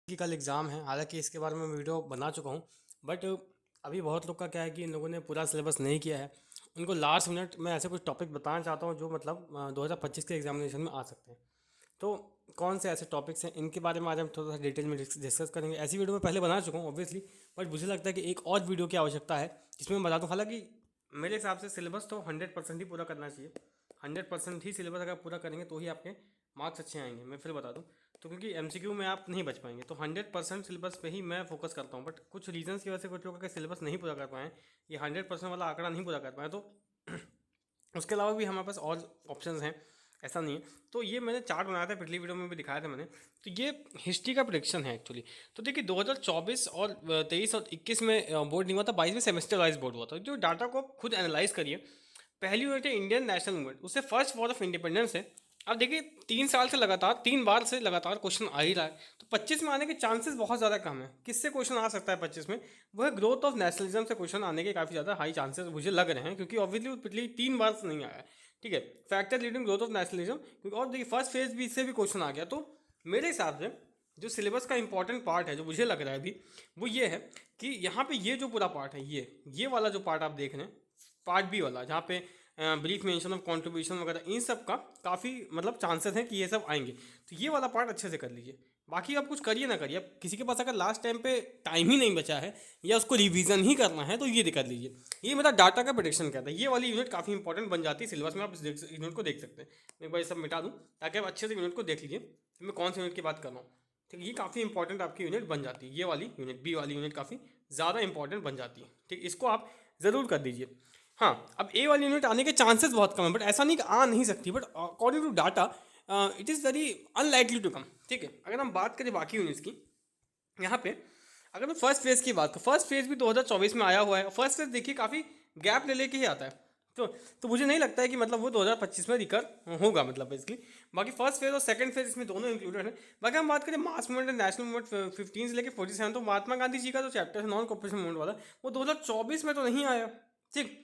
कि कल एग्ज़ाम है। हालांकि इसके बारे में वीडियो बना चुका हूँ, बट अभी बहुत लोग का क्या है कि इन लोगों ने पूरा सिलेबस नहीं किया है। उनको लास्ट मिनट में ऐसे कुछ टॉपिक बताना चाहता हूँ जो मतलब 2025 के एग्जामिनेशन में आ सकते हैं। तो कौन से ऐसे टॉपिक्स हैं, इनके बारे में आज हम थोड़ा सा डिटेल में डिस्कस करेंगे। ऐसी वीडियो मैं पहले बना चुका हूँ ऑब्वियसली, बट मुझे लगता है कि एक और वीडियो की आवश्यकता है जिसमें मैं बता दूँ। हालांकि मेरे हिसाब से सिलेबस तो 100% ही पूरा करना चाहिए। 100% ही सिलेबस अगर पूरा करेंगे तो ही आपके मार्क्स अच्छे आएंगे। मैं फिर बता दूँ, तो क्योंकि एमसीक्यू में आप नहीं बच पाएंगे, तो 100% सिलेबस पे ही मैं फोकस करता हूँ। बट कुछ रीजंस की वजह से कुछ लोग का सिलेबस नहीं पूरा कर पाए, ये 100% वाला आंकड़ा नहीं पूरा कर पाए, तो उसके अलावा भी हमारे पास और ऑप्शंस हैं, ऐसा नहीं है। तो ये मैंने चार्ट बनाया था, पिछली वीडियो में भी दिखाया था मैंने। तो ये हिस्ट्री का प्रेडिक्शन है एक्चुअली। तो देखिए 2024 और 23 और 21 में बोर्ड नहीं हुआ था, 22 में सेमेस्टर वाइज बोर्ड हुआ था। जो डाटा को आप खुद एनालाइज करिए। पहली यूनिट है इंडियन नेशनल मूवमेंट, उससे फर्स्ट वॉर ऑफ इंडिपेंडेंस है। अब देखिए 3 साल से लगातार 3 बार से लगातार क्वेश्चन आ ही रहा है, तो 25 में आने के चांसेस बहुत ज़्यादा कम है। किससे क्वेश्चन आ सकता है 25 में? वो है ग्रोथ ऑफ नेशनलिज्म से क्वेश्चन आने के काफ़ी ज़्यादा हाई चांसेस मुझे लग रहे हैं, क्योंकि ऑब्वियसली वो पिछली 3 बार से नहीं आया है। ठीक है, factor leading growth of nationalism, क्योंकि और देखिए फर्स्ट फेज भी इससे भी क्वेश्चन आ गया। तो मेरे हिसाब से जो सिलेबस का इंपॉर्टेंट पार्ट है, जो मुझे लग रहा है अभी, वो ये है कि यहाँ पे ये जो पूरा पार्ट है, ये वाला जो पार्ट आप देख रहे हैं, पार्ट बी वाला, जहाँ पे ब्रीफ मेंशन ऑफ कंट्रीब्यूशन वगैरह, इन सब का काफ़ी मतलब चांसेस हैं कि ये सब आएंगे। तो ये वाला पार्ट अच्छे से कर लीजिए। बाकी आप कुछ करिए ना करिए, अब किसी के पास अगर लास्ट टाइम पे टाइम ही नहीं बचा है या उसको रिवीजन ही करना है, तो ये कर लीजिए। ये मेरा डाटा का प्रेडिक्शन कहता है। ये वाली यूनिट काफ़ी इंपॉर्टेंट बन जाती है सिलेबस में, आप इस यूनिट को देख सकते हैं। मैं एक बार ये सब मिटा दूँ ताकि आप अच्छे से यूनिट को देख लीजिए कि मैं कौन सी यूनिट की बात कर रहा हूँ। ठीक है, ये काफ़ी इंपॉर्टेंट आपकी यूनिट बन जाती है। ये वाली यूनिट, बी वाली यूनिट, काफ़ी ज़्यादा इंपॉर्टेंट बन जाती है। ठीक, इसको आप ज़रूर कर दीजिए। हाँ, अब ए वाली यूनिट आने के चांसेस बहुत कम है, बट ऐसा नहीं कि आ नहीं सकती, but according to data it is very unlikely to come. ठीक है, अगर हम बात करें बाकी यूनिट्स की, यहाँ पे अगर मैं फर्स्ट फेज़ की बात करूँ, फर्स्ट फेज़ भी 2024 में आया हुआ है। फर्स्ट फेज़ देखिए काफ़ी गैप ले लेके ही आता है। तो मुझे नहीं लगता है कि मतलब वो 2025 में रिकर होगा, मतलब बेसिकली। बाकी फर्स्ट फेज़ और सेकंड फेज़ इसमें दोनों इंक्लूडेड है। बाकी हम बात करें mass movement and national movement 15 से लेकर 47, तो महात्मा गांधी जी का जो चैप्टर है नॉन कॉपरेशन मूवमेंट वाला, वो 2024 में तो नहीं आया। ठीक,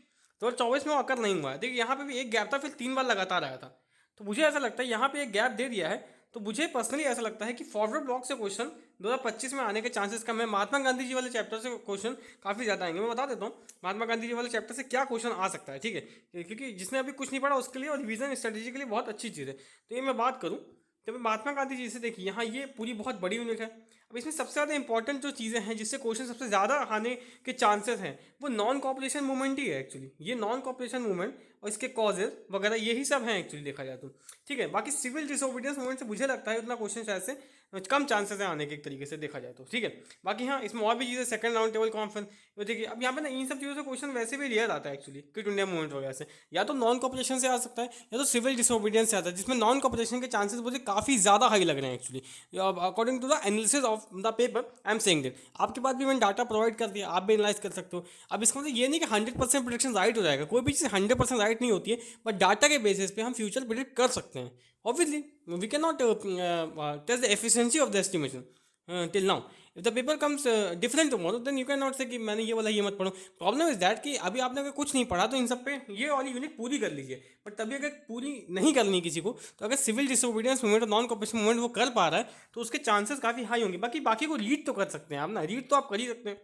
2024 में वो आकर नहीं हुआ है। देखिए यहाँ पे भी एक गैप था, फिर 3 बार लगातार आया था। तो मुझे ऐसा लगता है यहाँ पे एक गैप दे दिया है। तो मुझे पर्सनली ऐसा लगता है कि फॉरवर्ड ब्लॉक से क्वेश्चन 2025 में आने के चांसेस कम है। महात्मा गांधी जी वाले चैप्टर से क्वेश्चन काफ़ी ज़्यादा आएंगे। मैं बता देता हूँ महात्मा गांधी जी वाले चैप्टर से क्या क्वेश्चन आ सकता है। ठीक है, क्योंकि जिसने अभी कुछ नहीं पढ़ा उसके लिए और रिवीजन स्ट्रेटेजी के लिए बहुत अच्छी चीज़ है। तो ये मैं बात करूँ, तो महात्मा गांधी जी से देखिए, यहाँ ये पूरी बहुत बड़ी यूनिट है। अब इसमें सबसे ज़्यादा इंपॉर्टेंट जो चीज़ें हैं जिससे क्वेश्चन सबसे ज़्यादा आने के चांसेस हैं, वो नॉन कॉपरेशन मूवमेंट ही है एक्चुअली। ये नॉन कॉपरेशन मूवमेंट और इसके कॉजेज वगैरह यही सब हैं एक्चुअली, देखा जाए तो। ठीक है, बाकी सिविल डिसोबीडियंस मूवमेंट से मुझे लगता है उतना क्वेश्चन शायद से कम चांसेस है आने के, एक तरीके से देखा जाए तो। ठीक है, बाकी हाँ इसमें और भी चीज़ें, सेकंड राउंड टेबल कॉन्फ्रेंस, देखिए अब यहाँ पे ना इन सब चीज़ों से क्वेश्चन वैसे भी रेयर आता है एक्चुअली, क्विट इंडिया मूवमेंट वगैरह से। या तो नॉन कॉपरेशन से आ सकता है या तो सिविल डिसोबीडियंस से आता है, जिसमें नॉन कॉपरेशन के चांसेस मुझे काफ़ी ज़्यादा हाई लग रहे हैं actually, according to the analysis of the paper. I am saying that आपके पास भी मैंने डाटा प्रोवाइड कर दिया, आप भी एनालाइज कर सकते हो। अब इसका मतलब ये नहीं कि 100% प्रोडिक्शन राइट हो जाएगा, कोई भी चीज़ 100% राइट नहीं होती है, बट डाटा के बेसिस पे हम फ्यूचर प्रिडिक्ट कर सकते हैं। Obviously we can not test the efficiency of the estimation till now. If the paper comes different tomorrow, then you can not से कि मैंने ये वाला ये मत पढ़ो। प्रॉब्लम इज दैट कि अभी आपने अगर कुछ नहीं पढ़ा तो इन सब पे ये वाली यूनिट पूरी कर लीजिए। बट तभी अगर पूरी नहीं करनी किसी को, तो अगर सिविल डिसोबीडियंस मूवमेंट और नॉन कॉपरेशन मूवमेंट वो कर पा रहा है, तो उसके चांसेस काफ़ी हाई होंगे। बाकी को रीड तो कर सकते हैं आप ना, रीड तो आप कर ही सकते हैं।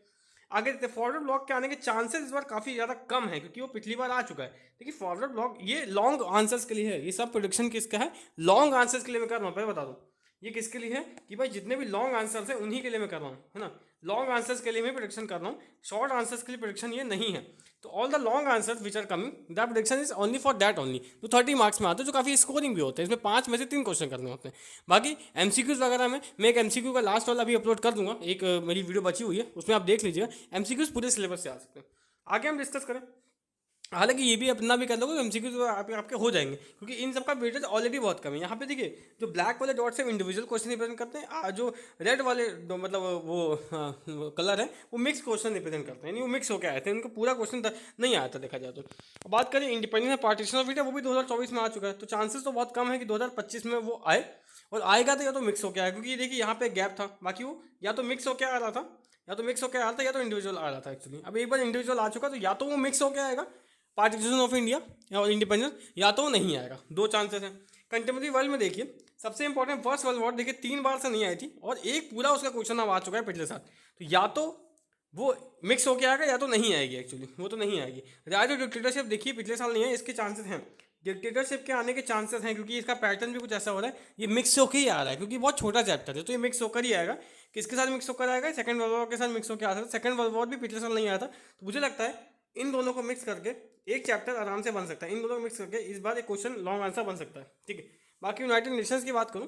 आगे देखते हैं, फॉरवर्ड ब्लॉक के आने के चांसेस इस बार काफ़ी ज़्यादा कम है, क्योंकि वो पिछली बार आ चुका है। देखिए फॉरवर्ड ब्लॉक ये लॉन्ग आंसर्स के लिए है, ये सब प्रोडिक्शन किसका है? लॉन्ग आंसर्स के लिए मैं कर रहा हूँ, पहले बता दूँ ये किसके लिए है, कि भाई जितने भी लॉन्ग आंसर्स हैं उन्हीं के लिए मैं कर रहा हूँ, है ना। लॉन्ग आंसर्स के लिए मैं प्रोडिक्शन कर रहा हूँ, शॉर्ट आंसर्स के लिए प्रोडिक्शन ये नहीं है। तो all the long answers which are coming, the prediction is only for that only. तो 30 मार्क्स में आते हैं, जो काफ़ी स्कोरिंग भी होते हैं। इसमें 5 में से 3 क्वेश्चन करने होते हैं। बाकी एमसीक्यूज वगैरह में मैं एक एमसीक्यू का लास्ट वाला भी अपलोड कर दूंगा, एक मेरी वीडियो बची हुई है, उसमें आप देख लीजिएगा। एमसीक्यूज पूरे सिलेबस से आ सकते हैं। आगे हम डिस्कस करें, हालांकि ये भी अपना भी कर लोगे तो एमसीक्यू तो आपके हो जाएंगे, क्योंकि इन सबका वेटेज ऑलरेडी बहुत कम है। यहाँ पे देखिए जो ब्लैक वाले डॉट से इंडिविजुअल क्वेश्चन रिप्रेजेंट करते हैं, जो रेड वाले मतलब वो कलर है वो मिक्स क्वेश्चन रिप्रेजेंट करते हैं, यानी वो मिक्स होकर आए थे, उनको पूरा क्वेश्चन नहीं आया था देखा जाए तो। अब बात करें इंडिपेंडेंस पार्टीशन ऑफ इंडिया, वो भी 2024 में आ चुका है। तो चांसेस तो बहुत कम है कि 2025 में वो आए, और आएगा तो या तो मिक्स होकर आए, क्योंकि देखिए यहाँ पे गैप था। बाकी वो या तो मिक्स होकर आ रहा था, या तो मिक्स होकर आ रहा था, या तो इंडिविजुअल आ रहा था एक्चुअली। अब एक बार इंडिविजुअल आ चुका, तो या तो वो मिक्स होकर आएगा पार्टीशन ऑफ इंडिया और इंडिपेंडेंस, या तो नहीं आएगा। 2 चांसेस हैं। कंटेम्प्रेरी वर्ल्ड में देखिए सबसे इंपॉर्टेंट फर्स्ट वर्ल्ड वॉर देखिए 3 बार से नहीं आई थी और एक पूरा उसका क्वेश्चन अब आ चुका है पिछले साल। तो या तो वो मिक्स होके आएगा या तो नहीं आएगी, एक्चुअली वो तो नहीं आएगी। राइट ऑफ डिक्टेटरशिप देखिए पिछले साल नहीं है, इसके चांसेस हैं, डिक्टेटरशिप के आने के चांसेस हैं, क्योंकि इसका पैटर्न भी कुछ ऐसा हो रहा है, ये मिक्स होकर ही आ रहा है क्योंकि बहुत छोटा चैप्टर है, तो ये मिक्स होकर ही आएगा। किसके साथ मिक्स होकर आएगा? सेकंड वर्ल्ड वॉर के साथ मिक्स होकर आ सकता है। सेकंड वर्ल्ड वॉर भी पिछले साल नहीं आया था, तो मुझे लगता है इन दोनों को मिक्स करके एक चैप्टर आराम से बन सकता है। इन दोनों को मिक्स करके इस बार एक क्वेश्चन लॉन्ग आंसर बन सकता है, ठीक है। बाकी यूनाइटेड नेशंस की बात करूँ,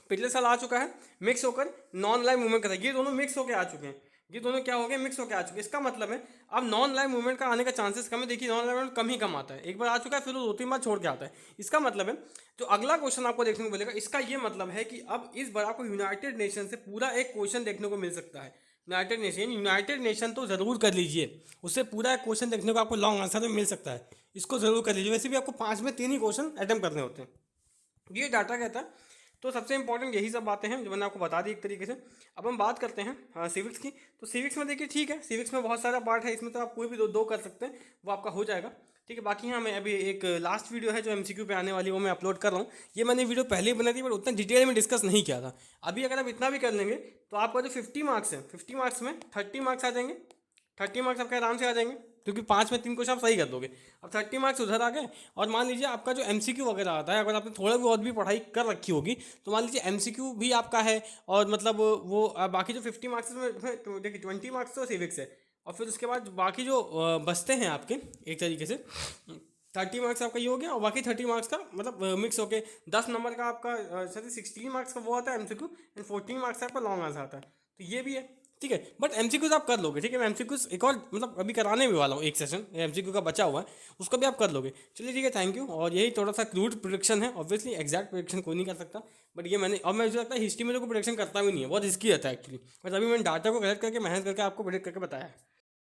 पिछले साल आ चुका है, मिक्स होकर नॉन लाइव मूवमेंट का था, ये दोनों मिक्स होकर आ चुके हैं, ये दोनों क्या हो गए? मिक्स होकर आ चुके हैं। इसका मतलब है अब नॉन लाइव मूवमेंट का आने का चांसेस कम है। देखिए नॉन लाइव मूवमेंट कम ही कम आता है, एक बार आ चुका है फिर वो 2-3 बार छोड़ के आता है। इसका मतलब है जो अगला क्वेश्चन आपको देखने को मिलेगा, इसका ये मतलब है कि अब इस बार आपको यूनाइटेड नेशन से पूरा एक क्वेश्चन देखने को मिल सकता है। यूनाइटेड नेशन तो ज़रूर कर लीजिए, उससे पूरा एक क्वेश्चन देखने को आपको लॉन्ग आंसर में मिल सकता है, इसको ज़रूर कर लीजिए। वैसे भी आपको 5 में 3 ही क्वेश्चन अटेम्प्ट करने होते हैं, ये डाटा कहता है। तो सबसे इंपॉर्टेंट यही सब बातें हैं जो मैंने आपको बता दी एक तरीके से। अब हम बात करते हैं सिविक्स की। तो सिविक्स में देखिए ठीक है, सिविक्स में बहुत सारा पार्ट है, इसमें तो आप कोई भी दो कर सकते हैं, वो आपका हो जाएगा, ठीक है। बाकी हाँ, मैं अभी एक लास्ट वीडियो है जो एमसीक्यू पे आने वाली वो मैं अपलोड कर रहा हूँ। ये मैंने वीडियो पहले ही बनाई थी बट उतना डिटेल में डिस्कस नहीं किया था। अभी अगर आप इतना भी कर लेंगे तो आपका जो 50 मार्क्स है, 50 मार्क्स में 30 मार्क्स आ जाएंगे, 30 मार्क्स आपके आराम से आ जाएंगे, क्योंकि 5 में 3 क्वेश्चन आप सही कर दोगे। अब 30 मार्क्स उधर आ गए, और मान लीजिए आपका जो एमसीक्यू वगैरह आता है, अगर आपने थोड़ा बहुत भी पढ़ाई कर रखी होगी तो मान लीजिए एमसीक्यू भी आपका है, और मतलब वो बाकी जो 50 मार्क्स में तो देखिए 20 मार्क्स तो सिविक्स है, और फिर उसके बाद बाकी जो बचते हैं आपके एक तरीके से 30 मार्क्स आपका ये हो गया, और बाकी 30 मार्क्स का मतलब मिक्स होके 10 नंबर का आपका 16 मार्क्स का वो आता है एमसीक्यू, एंड 14 मार्क्स का आपका लॉन्ग आंसर आता है। तो ये भी है, ठीक है। बट एमसीक्यूज आप कर लोगे, ठीक है। मैं एमसीक्यूज एक और मतलब अभी कराने भी वाला हूँ, एक सेशन एमसीक्यू का बचा हुआ है, उसको भी आप कर लोगे। चलिए ठीक है, थैंक यू। और यही थोड़ा सा क्रूड प्रोडिक्शन है, ऑब्वियसली एग्जैक्ट प्रोडिक्शन कोई नहीं कर सकता, बट ये मैंने, और मुझे लगता है हिस्ट्री में तो कोई प्रोडिक्शन करता भी नहीं है, बहुत रिस्की रहता है एक्चुअली। बट अभी मैंने डाटा को कलेक्ट करके मेहनत करके आपको प्रोडिक्ट करके बताया है।